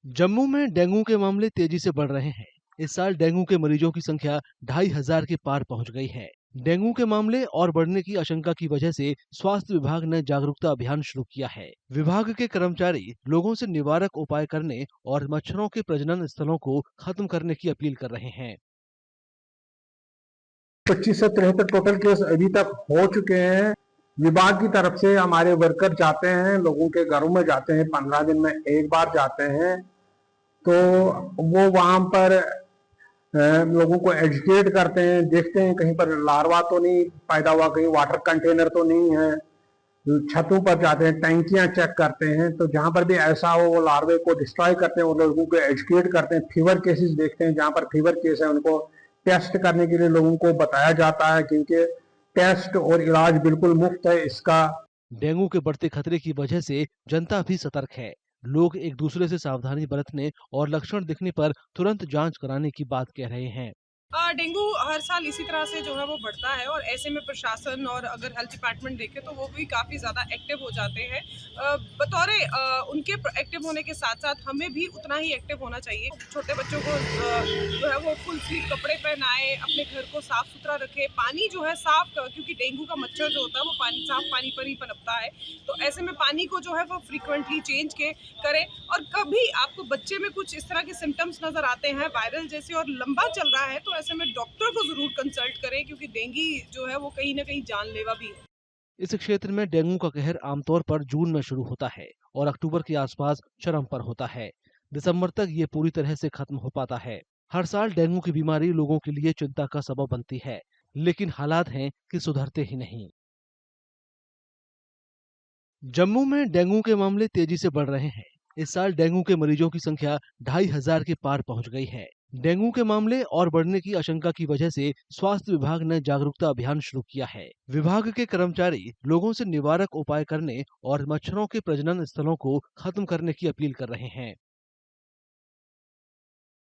जम्मू में डेंगू के मामले तेजी से बढ़ रहे हैं। इस साल डेंगू के मरीजों की संख्या 2,500 के पार पहुंच गई है। डेंगू के मामले और बढ़ने की आशंका की वजह से स्वास्थ्य विभाग ने जागरूकता अभियान शुरू किया है। विभाग के कर्मचारी लोगों से निवारक उपाय करने और मच्छरों के प्रजनन स्थलों को खत्म करने की अपील कर रहे हैं। 2573 टोटल केस अभी तक हो चुके हैं। विभाग की तरफ से हमारे वर्कर जाते हैं, लोगों के घरों में जाते हैं, 15 दिन में एक बार जाते हैं। तो वो वहां पर लोगों को एजुकेट करते हैं, देखते हैं कहीं पर लार्वा तो नहीं पैदा हुआ, कहीं वाटर कंटेनर तो नहीं है। छतों पर जाते हैं, टैंकियां चेक करते हैं, तो जहां पर भी ऐसा हो वो लार्वे को डिस्ट्रॉय करते हैं और लोगों को एजुकेट करते हैं। फीवर केसेस देखते हैं, जहां पर फीवर केस है उनको टेस्ट करने के लिए लोगों को बताया जाता है, क्योंकि टेस्ट और इलाज बिल्कुल मुफ्त है इसका। डेंगू के बढ़ते खतरे की वजह से जनता भी सतर्क है। लोग एक दूसरे से सावधानी बरतने और लक्षण दिखने पर तुरंत जांच कराने की बात कह रहे हैं। डेंगू हर साल इसी तरह से जो है वो बढ़ता है और ऐसे में प्रशासन और अगर हेल्थ डिपार्टमेंट देखे तो वो भी काफ़ी ज़्यादा एक्टिव हो जाते हैं। बतौर उनके एक्टिव होने के साथ साथ हमें भी उतना ही एक्टिव होना चाहिए। छोटे बच्चों को जो है वो फुल स्लीव कपड़े पहनाए, अपने घर को साफ सुथरा रखे, पानी जो है साफ, क्योंकि डेंगू का मच्छर जो होता है वो साफ पानी पर ही पनपता है। तो ऐसे में पानी को जो है वो फ्रीक्वेंटली चेंज करें। और कभी आपको बच्चे में कुछ इस तरह के सिम्टम्स नजर आते हैं वायरल जैसे और लंबा चल रहा है, तो ऐसे में डॉक्टर को जरूर कंसल्ट करें, क्योंकि डेंगू जो है वो कहीं ना कहीं जानलेवा भी है। इस क्षेत्र में डेंगू का कहर आमतौर पर जून में शुरू होता है और अक्टूबर के आसपास चरम पर होता है। दिसंबर तक ये पूरी तरह से खत्म हो पाता है। हर साल डेंगू की बीमारी लोगों के लिए चिंता का सबब बनती है, लेकिन हालात हैं कि सुधरते ही नहीं। जम्मू में डेंगू के मामले तेजी से बढ़ रहे हैं। इस साल डेंगू के मरीजों की संख्या 2,500 के पार पहुंच गई है। डेंगू के मामले और बढ़ने की आशंका की वजह से स्वास्थ्य विभाग ने जागरूकता अभियान शुरू किया है। विभाग के कर्मचारी लोगों से निवारक उपाय करने और मच्छरों के प्रजनन स्थलों को खत्म करने की अपील कर रहे हैं।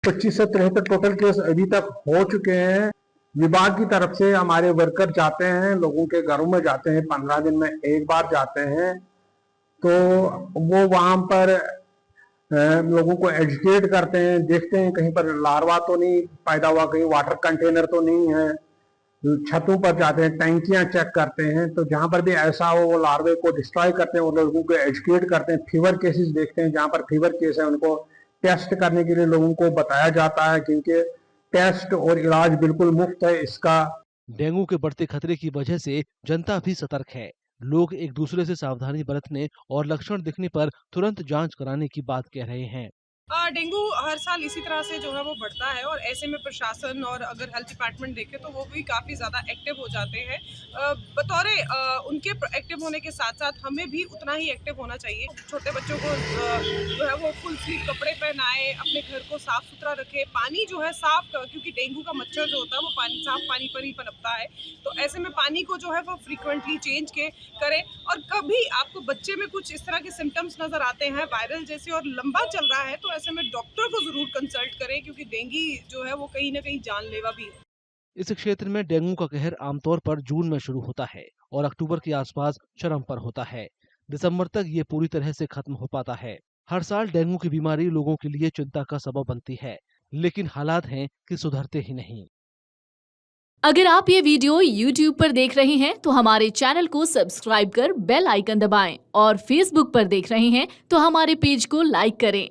2573 टोटल केस अभी तक हो चुके हैं। विभाग की तरफ से हमारे वर्कर जाते हैं, लोगों के घरों में जाते हैं, 15 दिन में एक बार जाते हैं। तो वो वहां पर लोगों को एजुकेट करते हैं, देखते हैं कहीं पर लार्वा तो नहीं पैदा हुआ, कहीं वाटर कंटेनर तो नहीं है। छतों पर जाते हैं, टैंकियां चेक करते हैं, तो जहां पर भी ऐसा हो वो लार्वे को डिस्ट्रॉय करते हैं और लोगों को एजुकेट करते हैं। फीवर केसेस देखते हैं, जहां पर फीवर केस है उनको टेस्ट करने के लिए लोगों को बताया जाता है, क्योंकि टेस्ट और इलाज बिल्कुल मुफ्त है इसका। डेंगू के बढ़ते खतरे की वजह से जनता भी सतर्क है। लोग एक दूसरे से सावधानी बरतने और लक्षण दिखने पर तुरंत जांच कराने की बात कह रहे हैं। डेंगू हर साल इसी तरह से जो है वो बढ़ता है और ऐसे में प्रशासन और अगर हेल्थ डिपार्टमेंट देखे तो वो भी काफ़ी ज़्यादा एक्टिव हो जाते हैं। बतौर उनके एक्टिव होने के साथ साथ हमें भी उतना ही एक्टिव होना चाहिए। छोटे बच्चों को जो है वो फुल स्लीव कपड़े पहनाए, अपने घर को साफ सुथरा रखे, पानी जो है साफ, क्योंकि डेंगू का मच्छर जो होता है वो साफ पानी पर ही पनपता है। तो ऐसे में पानी को जो है वो फ्रीक्वेंटली चेंज करें। और कभी आपको बच्चे में कुछ इस तरह के सिम्टम्स नजर आते हैं वायरल जैसे और लंबा चल रहा है, तो ऐसे में डॉक्टर को जरूर कंसल्ट करें, क्योंकि डेंगू जो है वो कहीं ना कहीं जानलेवा भी है। इस क्षेत्र में डेंगू का कहर आमतौर पर जून में शुरू होता है और अक्टूबर के आसपास चरम पर होता है। दिसंबर तक ये पूरी तरह से खत्म हो पाता है। हर साल डेंगू की बीमारी लोगों के लिए चिंता का सबब बनती है, लेकिन हालात हैं कि सुधरते ही नहीं। अगर आप ये वीडियो YouTube पर देख रहे हैं तो हमारे चैनल को सब्सक्राइब कर बेल आइकन दबाएं और Facebook पर देख रहे हैं तो हमारे पेज को लाइक करें।